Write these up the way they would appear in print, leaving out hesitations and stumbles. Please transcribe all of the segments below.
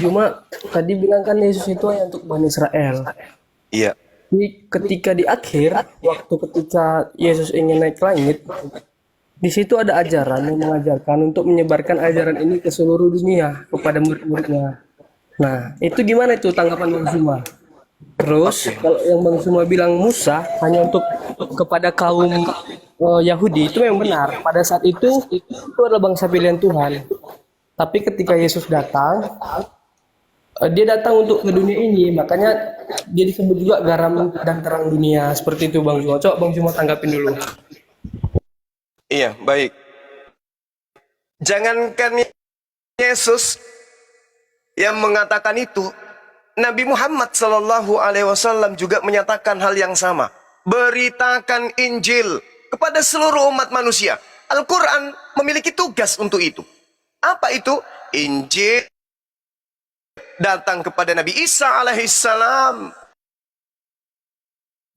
Cuma tadi bilang kan Yesus itu hanya untuk Bani Israel. Iya. Ketika di akhir, waktu ketika Yesus ingin naik ke langit, di situ ada ajaran yang mengajarkan untuk menyebarkan ajaran ini ke seluruh dunia kepada murid-muridnya. Nah, itu gimana itu tanggapan Bang Zuma? Terus Oke. kalau yang Bang Zuma bilang Musa hanya untuk kepada kaum Yahudi itu memang benar. Pada saat itu adalah bangsa pilihan Tuhan. Tapi ketika Yesus datang, dia datang untuk ke dunia ini, makanya dia disebut juga garam dan terang dunia. Seperti itu Bang Zuma. Coba Bang Zuma tanggapin dulu. Iya, baik. Jangankan Yesus yang mengatakan itu, Nabi Muhammad Sallallahu Alaihi Wasallam juga menyatakan hal yang sama. Beritakan Injil kepada seluruh umat manusia. Al-Quran memiliki tugas untuk itu. Apa itu? Injil datang kepada Nabi Isa alaihissalam.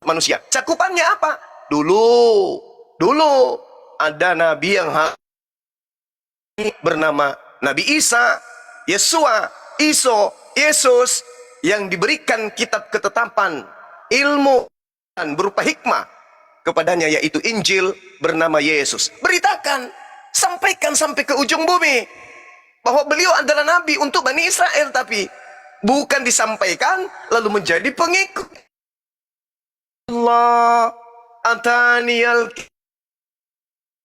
Manusia. Cakupannya apa? Dulu ada nabi yang bernama Nabi Isa, Yesua, Yesus yang diberikan kitab ketetapan, ilmu dan berupa hikmah kepadanya, yaitu Injil bernama Yesus. Beritakan, sampaikan sampai ke ujung bumi bahwa beliau adalah nabi untuk Bani Israel, tapi bukan disampaikan lalu menjadi pengikut. Allah ataniyal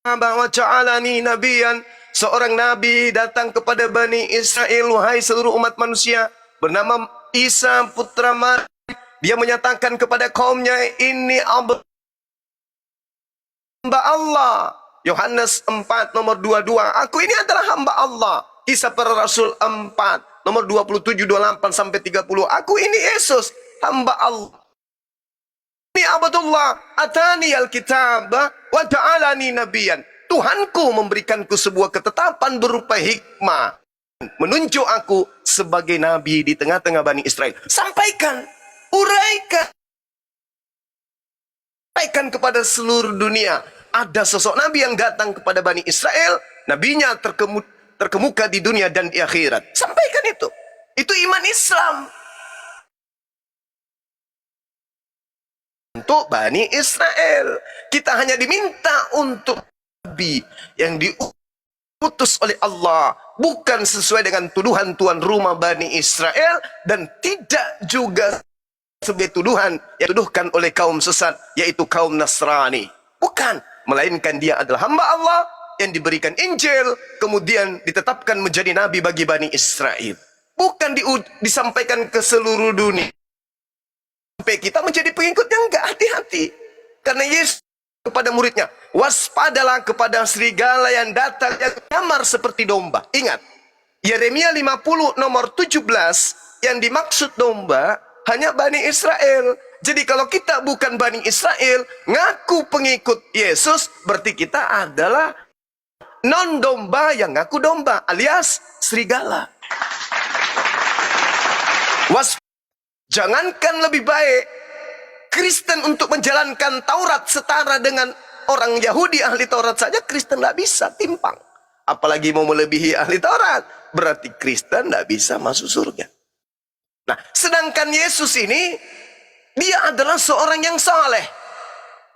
wa ja'alani nabiyan. Seorang nabi datang kepada Bani Israel, wahai seluruh umat manusia, bernama Isa putra Maryam. Dia menyatakan kepada kaumnya, ini hamba Allah. Yohanes 4 nomor 22. Aku ini adalah hamba Allah. Kisah para Rasul 4 nomor 27, 28 sampai 30. Aku ini Yesus, hamba Allah. Ini abadullah atani alkitab wa ja'alani nabiyan. Tuhanku memberikanku sebuah ketetapan berupa hikmah, menunjuk aku sebagai nabi di tengah-tengah Bani Israel. Sampaikan, uraikan, sampaikan kepada seluruh dunia. Ada sosok nabi yang datang kepada Bani Israel, nabinya terkemuka di dunia dan di akhirat. Sampaikan itu. Itu iman Islam. Untuk Bani Israel, kita hanya diminta untuk nabi yang diutus oleh Allah, bukan sesuai dengan tuduhan tuan rumah Bani Israel, dan tidak juga sebagai tuduhan yang dituduhkan oleh kaum sesat, yaitu kaum Nasrani. Bukan, melainkan dia adalah hamba Allah yang diberikan Injil, kemudian ditetapkan menjadi nabi bagi Bani Israel. Bukan disampaikan ke seluruh dunia sampai kita menjadi pengikut yang enggak hati-hati. Karena Yesus kepada muridnya, waspadalah kepada serigala yang datang yang nyamar seperti domba. Ingat, Yeremia 50 nomor 17, yang dimaksud domba hanya Bani Israel. Jadi kalau kita bukan Bani Israel, ngaku pengikut Yesus, berarti kita adalah non domba yang ngaku domba, alias serigala. Jangankan lebih baik Kristen untuk menjalankan Taurat setara dengan orang Yahudi ahli Taurat saja, Kristen tidak bisa, timpang. Apalagi mau melebihi ahli Taurat, berarti Kristen tidak bisa masuk surga. Nah, sedangkan Yesus ini, dia adalah seorang yang saleh.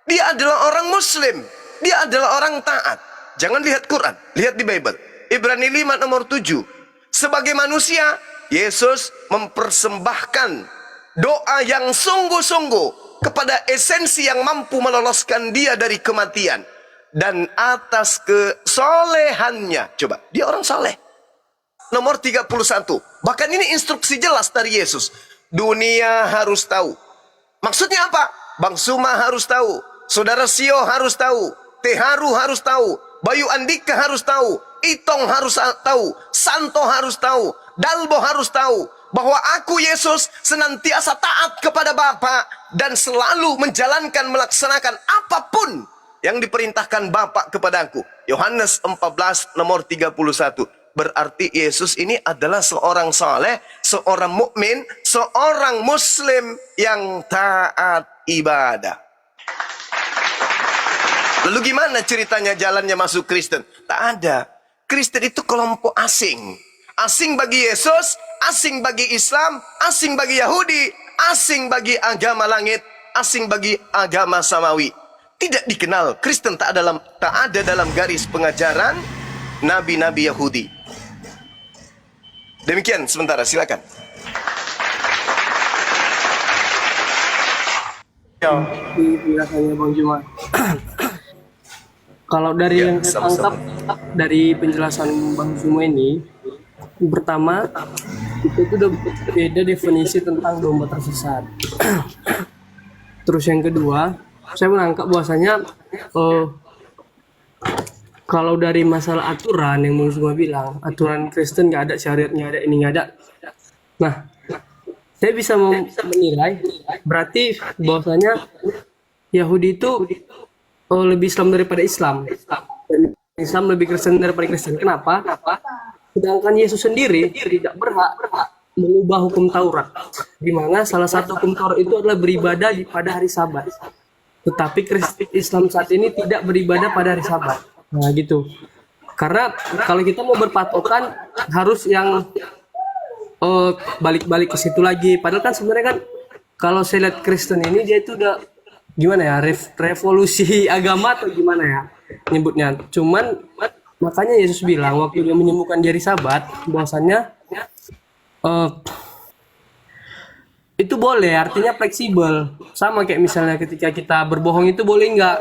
Dia adalah orang Muslim. Dia adalah orang taat. Jangan lihat Quran, lihat di Bible. Ibrani 5 nomor 7. Sebagai manusia, Yesus mempersembahkan doa yang sungguh-sungguh kepada esensi yang mampu meloloskan dia dari kematian. Dan atas kesolehannya, coba, dia orang soleh. Nomor 31. Bahkan ini instruksi jelas dari Yesus. Dunia harus tahu. Maksudnya apa? Bang Suma harus tahu. Saudara Sio harus tahu. Teharu harus tahu. Bayu Andika harus tahu. Itong harus tahu. Santo harus tahu. Dalbo harus tahu bahwa aku Yesus senantiasa taat kepada Bapa dan selalu menjalankan, melaksanakan apapun yang diperintahkan Bapa kepadaku. Yohanes 14 nomor 31. Berarti Yesus ini adalah seorang saleh, seorang mukmin, seorang Muslim yang taat ibadah. Lalu gimana ceritanya jalannya masuk Kristen? Tak ada. Kristen itu kelompok asing. Asing bagi Yesus, asing bagi Islam, asing bagi Yahudi, asing bagi agama langit, asing bagi agama samawi. Tidak dikenal. Kristen tak ada dalam garis pengajaran nabi-nabi Yahudi. Demikian sementara, silakan. Di penjelasannya Bang Juma. Kalau dari Ya, yang saya sama-sama. tangkap dari penjelasan Bang Juma ini, pertama itu udah beda definisi tentang domba tersesat. Terus yang kedua, saya menangkap bahwasanya kalau dari masalah aturan yang Bang Juma bilang, aturan Kristen nggak ada, syariatnya ada, ini nggak ada. Nah, saya bisa menilai berarti bahwasanya Yahudi itu lebih Islam daripada Islam, dan Islam lebih Kristen daripada Kristen. Kenapa? Sedangkan Yesus sendiri tidak berhak mengubah hukum Taurat, di mana salah satu hukum Taurat itu adalah beribadah pada hari Sabat. Tetapi Islam saat ini tidak beribadah pada hari Sabat. Nah gitu. Karena kalau kita mau berpatokan harus yang balik-balik ke situ lagi. Padahal kan sebenarnya kan kalau saya lihat Kristen ini dia itu udah gimana ya, revolusi agama atau gimana ya nyebutnya. Cuman makanya Yesus bilang waktu dia menyembuhkan di hari Sabat bahwasanya itu boleh, artinya fleksibel. Sama kayak misalnya ketika kita berbohong itu boleh nggak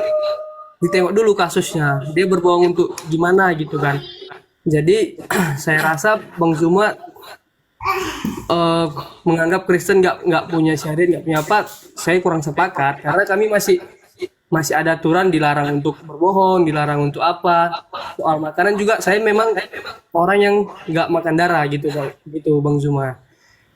ditengok dulu kasusnya, dia berbohong untuk gimana gitu kan. Jadi saya rasa Bang Zuma menganggap Kristen nggak punya syariat, nggak punya apa, saya kurang sepakat, karena kami masih ada aturan, dilarang untuk berbohong, dilarang untuk apa. Soal makanan juga saya memang orang yang nggak makan darah gitu Bang Zuma.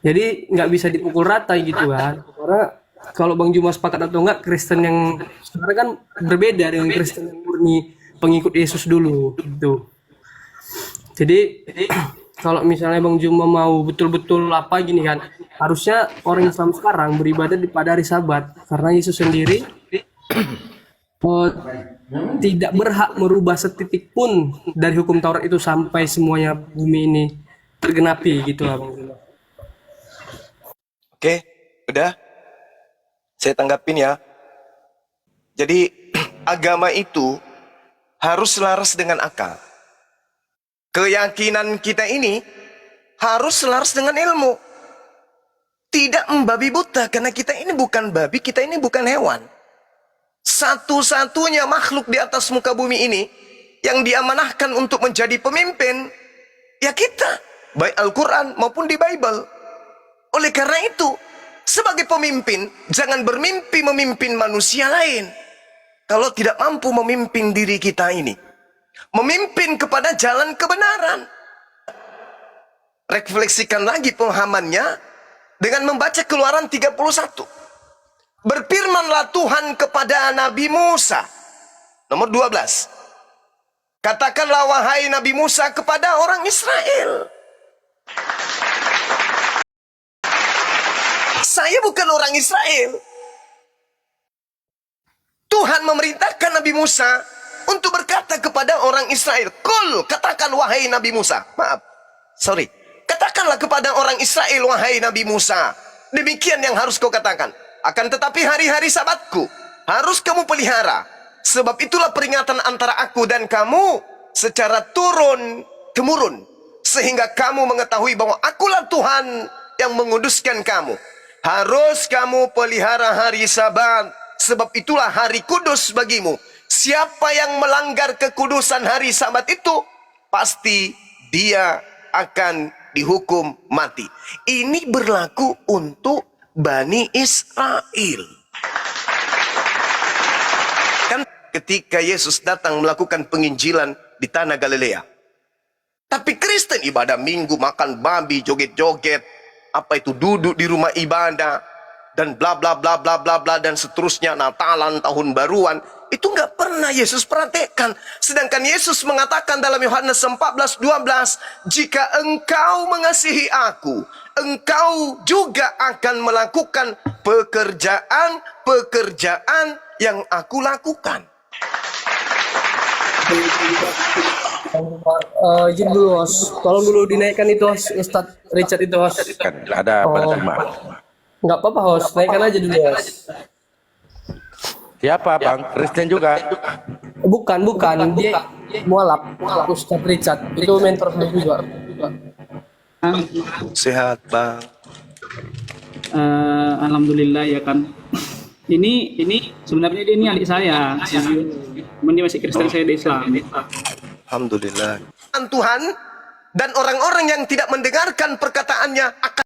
Jadi nggak bisa dipukul rata gitu kan, karena kalau Bang Juma sepakat atau enggak, Kristen yang sekarang kan berbeda dengan Kristen yang murni pengikut Yesus dulu gitu. Jadi kalau misalnya Bang Juma mau betul-betul apa gini kan, harusnya orang Islam sekarang beribadah pada hari Sabat, karena Yesus sendiri tidak berhak merubah setitik pun dari hukum Taurat itu sampai semuanya bumi ini tergenapi gitu lah Bang Juma. Oke, udah. Saya tanggapin ya. Jadi agama itu harus selaras dengan akal. Keyakinan kita ini harus selaras dengan ilmu. Tidak membabi buta, karena kita ini bukan babi, kita ini bukan hewan. Satu-satunya makhluk di atas muka bumi ini yang diamanahkan untuk menjadi pemimpin, ya kita, baik Al-Quran maupun di Bible. Oleh karena itu, sebagai pemimpin, jangan bermimpi memimpin manusia lain kalau tidak mampu memimpin diri kita ini. Memimpin kepada jalan kebenaran. Refleksikan lagi pemahamannya dengan membaca Keluaran 31. Berfirmanlah Tuhan kepada Nabi Musa. Nomor 12. Katakanlah wahai Nabi Musa kepada orang Israel. Saya bukan orang Israel. Tuhan memerintahkan Nabi Musa untuk berkata kepada orang Israel. Kul, katakan wahai Nabi Musa. Katakanlah kepada orang Israel wahai Nabi Musa. Demikian yang harus kau katakan. Akan tetapi hari-hari Sabatku harus kamu pelihara. Sebab itulah peringatan antara aku dan kamu secara turun-temurun. Sehingga kamu mengetahui bahwa akulah Tuhan yang menguduskan kamu. Harus kamu pelihara hari Sabat. Sebab itulah hari kudus bagimu. Siapa yang melanggar kekudusan hari Sabat itu, pasti dia akan dihukum mati. Ini berlaku untuk Bani Israel. Kan ketika Yesus datang melakukan penginjilan di tanah Galilea. Tapi Kristen ibadah minggu, makan babi, joget-joget, apa itu, duduk di rumah ibadah, dan bla bla bla bla bla bla, dan seterusnya, Natalan, tahun baruan. Itu nggak pernah Yesus perhatikan. Sedangkan Yesus mengatakan dalam Yohanes 14:12, jika engkau mengasihi aku, engkau juga akan melakukan pekerjaan yang aku lakukan. Izin dulu host, tolong dulu dinaikkan itu host, Ustadz Richard itu host. Kan ada pada Oh, jemaah. nggak apa-apa host, naikkan aja dulu host. Siapa Bang? Kristen juga? Bukan, dia mualaf, Ustadz Richard, itu mentor saya juga. Sehat, Bang. Alhamdulillah ya kan. Ini sebenarnya dia ini adik saya. Cuman dia masih Kristen, saya di Islam. Alhamdulillah. Tuhan dan orang-orang yang tidak mendengarkan perkataannya akan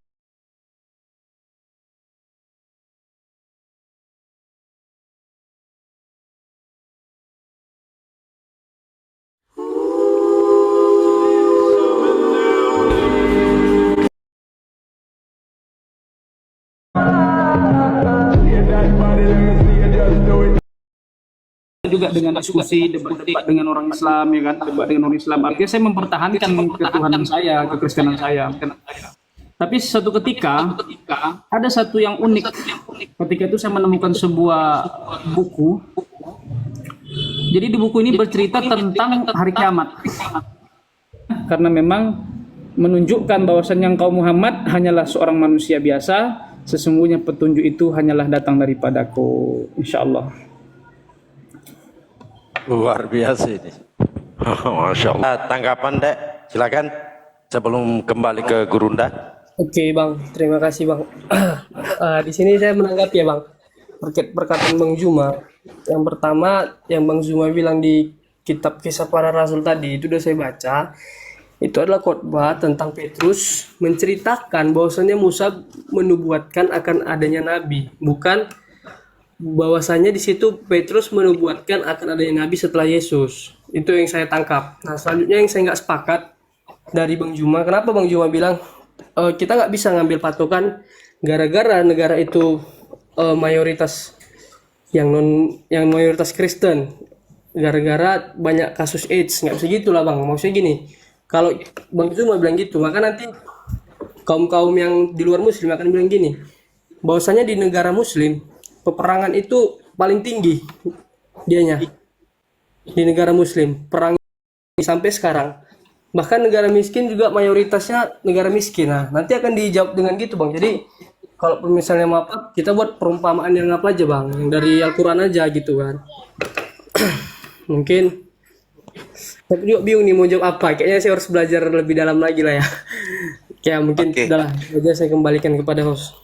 Juga dengan diskusi, debat dengan orang Islam ya kan, debat dengan orang Islam. Artinya saya mempertahankan ketuhanan saya, kekristenan saya. Tapi suatu ketika ada satu yang unik. Ketika itu saya menemukan sebuah buku. Jadi di buku ini bercerita tentang hari kiamat. Karena memang menunjukkan bahwasannya engkau Muhammad hanyalah seorang manusia biasa, sesungguhnya petunjuk itu hanyalah datang daripadaku, insya Allah. Luar biasa ini. Masya Allah. Tanggapan Dek, silakan sebelum kembali ke Gurunda. Oke Bang, terima kasih Bang. Di sini saya menanggapi ya Bang, perkataan Bang Zuma. Yang pertama, yang Bang Zuma bilang di kitab Kisah Para Rasul tadi, itu udah saya baca. Itu adalah khotbah tentang Petrus menceritakan bahwasannya Musa menubuatkan akan adanya nabi, bukan bahwasanya di situ Petrus menubuatkan akan adanya nabi setelah Yesus. Itu yang saya tangkap. Nah, selanjutnya yang saya nggak sepakat dari Bang Zuma, kenapa Bang Zuma bilang kita nggak bisa ngambil patokan gara-gara negara itu mayoritas yang mayoritas Kristen, gara-gara banyak kasus AIDS. Nggak bisa gitulah Bang. Maksudnya gini, kalau Bang Zuma bilang gitu, maka nanti kaum-kaum yang di luar Muslim akan bilang gini, bahwasanya di negara Muslim peperangan itu paling tinggi dianya. Di negara Muslim perang sampai sekarang. Bahkan negara miskin juga mayoritasnya negara miskin. Nah, nanti akan dijawab dengan gitu Bang. Jadi kalau misalnya apa, kita buat perumpamaan yang apa aja Bang, yang dari Al-Quran aja gitu kan. Mungkin tapi juga bingung nih mau jawab apa. Kayaknya saya harus belajar lebih dalam lagi lah ya. Kayak mungkin Oke. udahlah, aja saya kembalikan kepada host.